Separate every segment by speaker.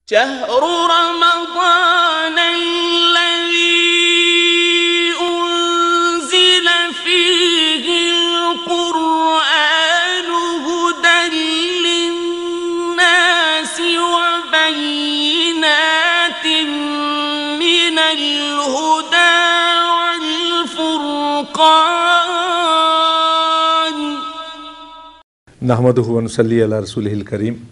Speaker 1: شهر رمضان الذي أنزل فيه القرآن هدى للناس وبينات من الهدى والفرقان
Speaker 2: نحمده ونصلي على رسوله الكريم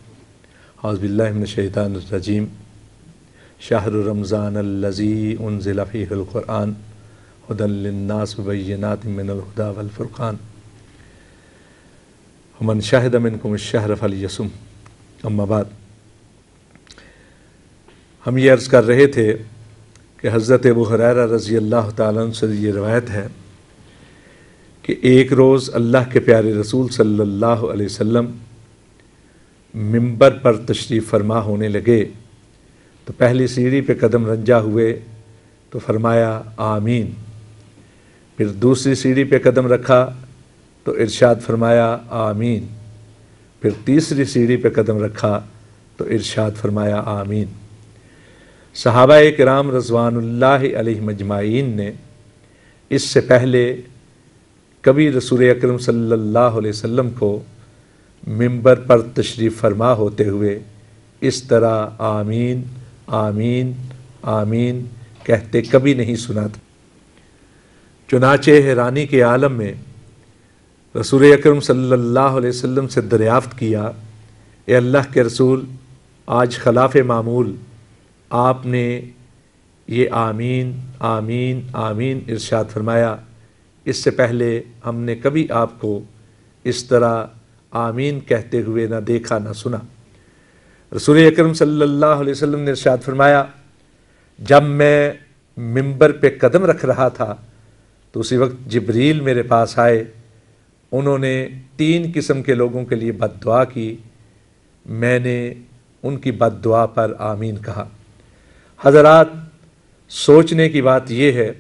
Speaker 2: اعوذ باللہ من الشیطان الرجیم شہر رمضان الذی انزل فیہ القرآن ھدی للناس وبینات من الھدی والفرقان ومن شہد منکم الشہر فلیصم اما بعد۔ ہم یہ عرض کر رہے تھے کہ حضرت ابو ہریرہ رضی اللہ تعالیٰ عنہ سے یہ روایت ہے کہ ایک روز اللہ کے پیارے رسول صلی اللہ علیہ وسلم ممبر پر تشریف فرما ہونے لگے تو پہلی سیڑھی پہ قدم رنجا ہوئے تو فرمایا آمین، پھر دوسری سیڑھی پہ قدم رکھا تو ارشاد فرمایا آمین، پھر تیسری سیڑھی پہ قدم رکھا تو ارشاد فرمایا آمین۔ صحابہ کرام رضوان اللہ علیہ مجمعین نے اس سے پہلے کبھی رسول اکرم صلی اللہ علیہ وسلم کو ممبر پر تشریف فرما ہوتے ہوئے اس طرح آمین آمین آمین کہتے کبھی نہیں سنا تھا۔ چنانچہ حیرانی کے عالم میں رسول اکرم صلی اللہ علیہ وسلم سے دریافت کیا، اے اللہ کے رسول، آج خلاف معمول آپ نے یہ آمین آمین آمین ارشاد فرمایا، اس سے پہلے ہم نے کبھی آپ کو اس طرح آمین کہتے ہوئے نہ دیکھا نہ سنا۔ رسول اکرم صلی اللہ علیہ وسلم نے ارشاد فرمایا، جب میں ممبر پہ قدم رکھ رہا تھا تو اسی وقت جبریل میرے پاس آئے، انہوں نے 3 قسم کے لوگوں کے لیے بد دعا کی، میں نے ان کی بد دعا پر آمین کہا۔ حضرات، سوچنے کی بات یہ ہے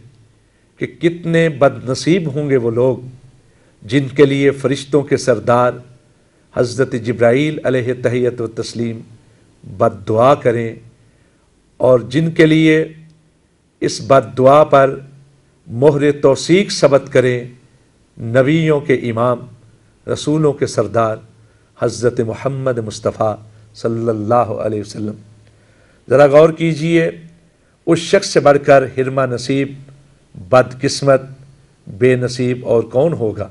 Speaker 2: کہ کتنے بد نصیب ہوں گے وہ لوگ جن کے لیے فرشتوں کے سردار حضرت جبرائیل علیہ تحیت و تسلیم بد دعا کریں، اور جن کے لیے اس بد دعا پر مہر توثیق ثبت کریں نبیوں کے امام، رسولوں کے سردار حضرت محمد مصطفیٰ صلی اللہ علیہ وسلم۔ ذرا غور کیجئے، اس شخص سے بڑھ کر حرمہ نصیب، بد قسمت، بے نصیب اور کون ہوگا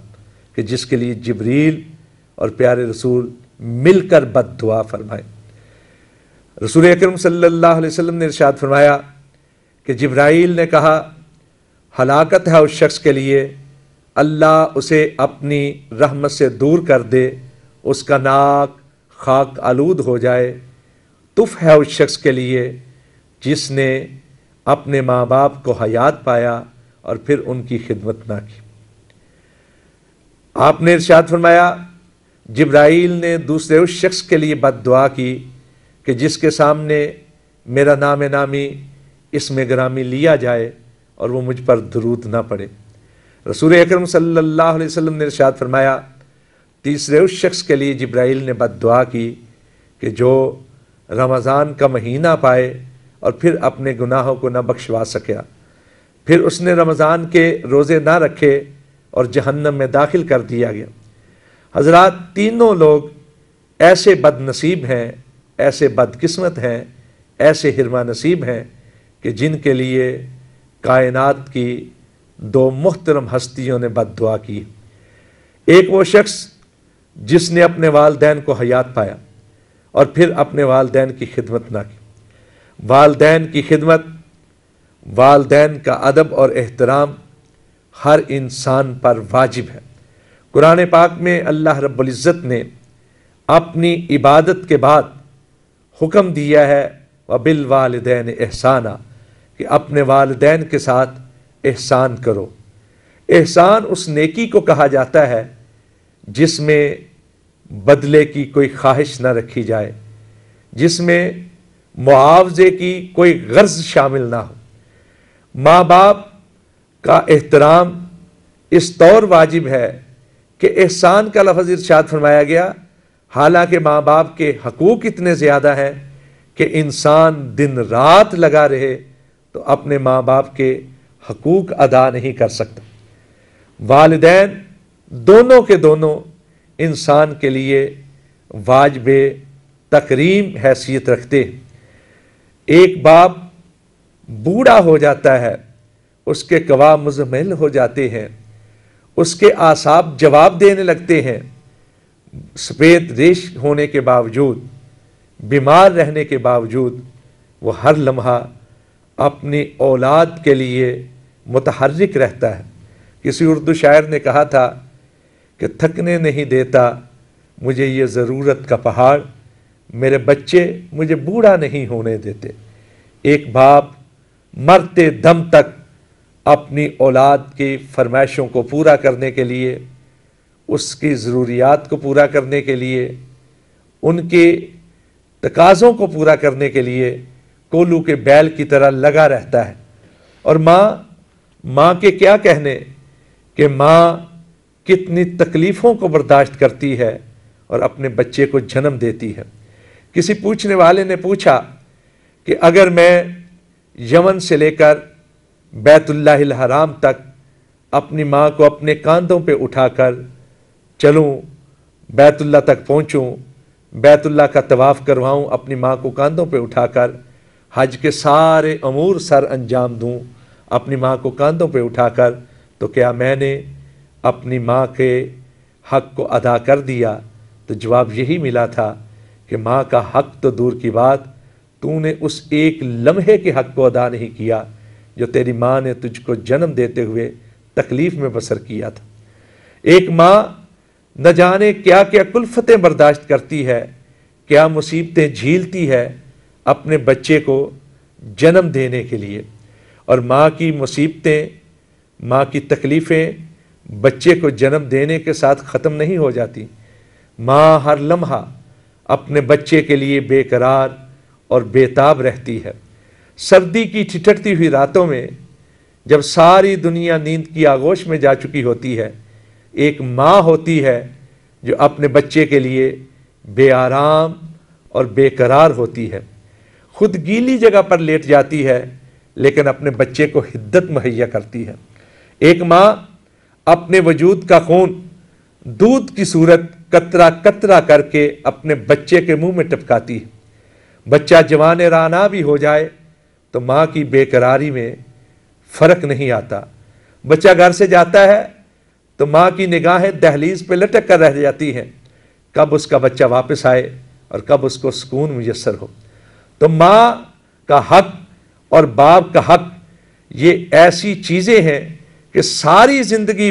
Speaker 2: کہ جس کے لیے جبریل اور پیارے رسول مل کر بد دعا فرمائے۔ رسول اکرم صلی اللہ علیہ وسلم نے ارشاد فرمایا کہ جبرائیل نے کہا، ہلاکت ہے اس شخص کے لیے، اللہ اسے اپنی رحمت سے دور کر دے، اس کا ناک خاک آلود ہو جائے۔ تف ہے اس شخص کے لیے جس نے اپنے ماں باپ کو حیات پایا اور پھر ان کی خدمت نہ کی۔ آپ نے ارشاد فرمایا، جبرائیل نے دوسرے اس شخص کے لیے بد دعا کی کہ جس کے سامنے میرا نام نامی اسم گرامی لیا جائے اور وہ مجھ پر درود نہ پڑے۔ رسول اکرم صلی اللہ علیہ وسلم نے ارشاد فرمایا، تیسرے اس شخص کے لیے جبرائیل نے بد دعا کی کہ جو رمضان کا مہینہ پائے اور پھر اپنے گناہوں کو نہ بخشوا سکیا، پھر اس نے رمضان کے روزے نہ رکھے اور جہنم میں داخل کر دیا گیا۔ حضرات، تینوں لوگ ایسے بد نصیب ہیں، ایسے بد قسمت ہیں، ایسے حرمہ نصیب ہیں کہ جن کے لیے کائنات کی 2 محترم ہستیوں نے بد دعا کی۔ ایک وہ شخص جس نے اپنے والدین کو حیات پایا اور پھر اپنے والدین کی خدمت نہ کی۔ والدین کی خدمت، والدین کا ادب اور احترام ہر انسان پر واجب ہے۔ قرآن پاک میں اللہ رب العزت نے اپنی عبادت کے بعد حکم دیا ہے وَبِالْوَالِدَيْنِ احسانًا، کہ اپنے والدین کے ساتھ احسان کرو۔ احسان اس نیکی کو کہا جاتا ہے جس میں بدلے کی کوئی خواہش نہ رکھی جائے، جس میں معاوضے کی کوئی غرض شامل نہ ہو۔ ماں باپ کا احترام اس طور واجب ہے کہ احسان کا لفظ ارشاد فرمایا گیا، حالانکہ ماں باپ کے حقوق اتنے زیادہ ہیں کہ انسان دن رات لگا رہے تو اپنے ماں باپ کے حقوق ادا نہیں کر سکتا۔ والدین دونوں کے دونوں انسان کے لیے واجب تکریم حیثیت رکھتے ہیں۔ ایک باپ بوڑھا ہو جاتا ہے، اس کے قوا مزمل ہو جاتے ہیں، اس کے اعصاب جواب دینے لگتے ہیں، سفید ریش ہونے کے باوجود، بیمار رہنے کے باوجود وہ ہر لمحہ اپنی اولاد کے لیے متحرک رہتا ہے۔ کسی اردو شاعر نے کہا تھا کہ تھکنے نہیں دیتا مجھے یہ ضرورت کا پہاڑ، میرے بچے مجھے بوڑھا نہیں ہونے دیتے۔ ایک باپ مرتے دم تک اپنی اولاد کی فرمائشوں کو پورا کرنے کے لیے، اس کی ضروریات کو پورا کرنے کے لیے، ان کے تقاضوں کو پورا کرنے کے لیے کولو کے بیل کی طرح لگا رہتا ہے۔ اور ماں کے کیا کہنے کہ ماں کتنی تکلیفوں کو برداشت کرتی ہے اور اپنے بچے کو جنم دیتی ہے۔ کسی پوچھنے والے نے پوچھا کہ اگر میں یمن سے لے کر بیت اللہ الحرام تک اپنی ماں کو اپنے کاندھوں پہ اٹھا کر چلوں، بیت اللہ تک پہنچوں، بیت اللہ کا طواف کرواؤں، اپنی ماں کو کاندھوں پہ اٹھا کر حج کے سارے امور سر انجام دوں اپنی ماں کو کاندھوں پہ اٹھا کر، تو کیا میں نے اپنی ماں کے حق کو ادا کر دیا؟ تو جواب یہی ملا تھا کہ ماں کا حق تو دور کی بات، تو نے اس ایک لمحے کے حق کو ادا نہیں کیا جو تیری ماں نے تجھ کو جنم دیتے ہوئے تکلیف میں بسر کیا تھا۔ ایک ماں نہ جانے کیا کیا کلفتیں برداشت کرتی ہے، کیا مصیبتیں جھیلتی ہے اپنے بچے کو جنم دینے کے لیے، اور ماں کی مصیبتیں، ماں کی تکلیفیں بچے کو جنم دینے کے ساتھ ختم نہیں ہو جاتی۔ ماں ہر لمحہ اپنے بچے کے لیے بے قرار اور بے تاب رہتی ہے۔ سردی کی ٹھٹھرتی ہوئی راتوں میں جب ساری دنیا نیند کی آغوش میں جا چکی ہوتی ہے، ایک ماں ہوتی ہے جو اپنے بچے کے لیے بے آرام اور بے قرار ہوتی ہے، خود گیلی جگہ پر لیٹ جاتی ہے لیکن اپنے بچے کو حدت مہیا کرتی ہے۔ ایک ماں اپنے وجود کا خون دودھ کی صورت قطرہ قطرہ کر کے اپنے بچے کے منہ میں ٹپکاتی ہے۔ بچہ جوان رانا بھی ہو جائے تو ماں کی بے قراری میں فرق نہیں آتا۔ بچہ گھر سے جاتا ہے تو ماں کی نگاہیں دہلیز پہ لٹک کر رہ جاتی ہیں، کب اس کا بچہ واپس آئے اور کب اس کو سکون میسر ہو۔ تو ماں کا حق اور باپ کا حق یہ ایسی چیزیں ہیں کہ ساری زندگی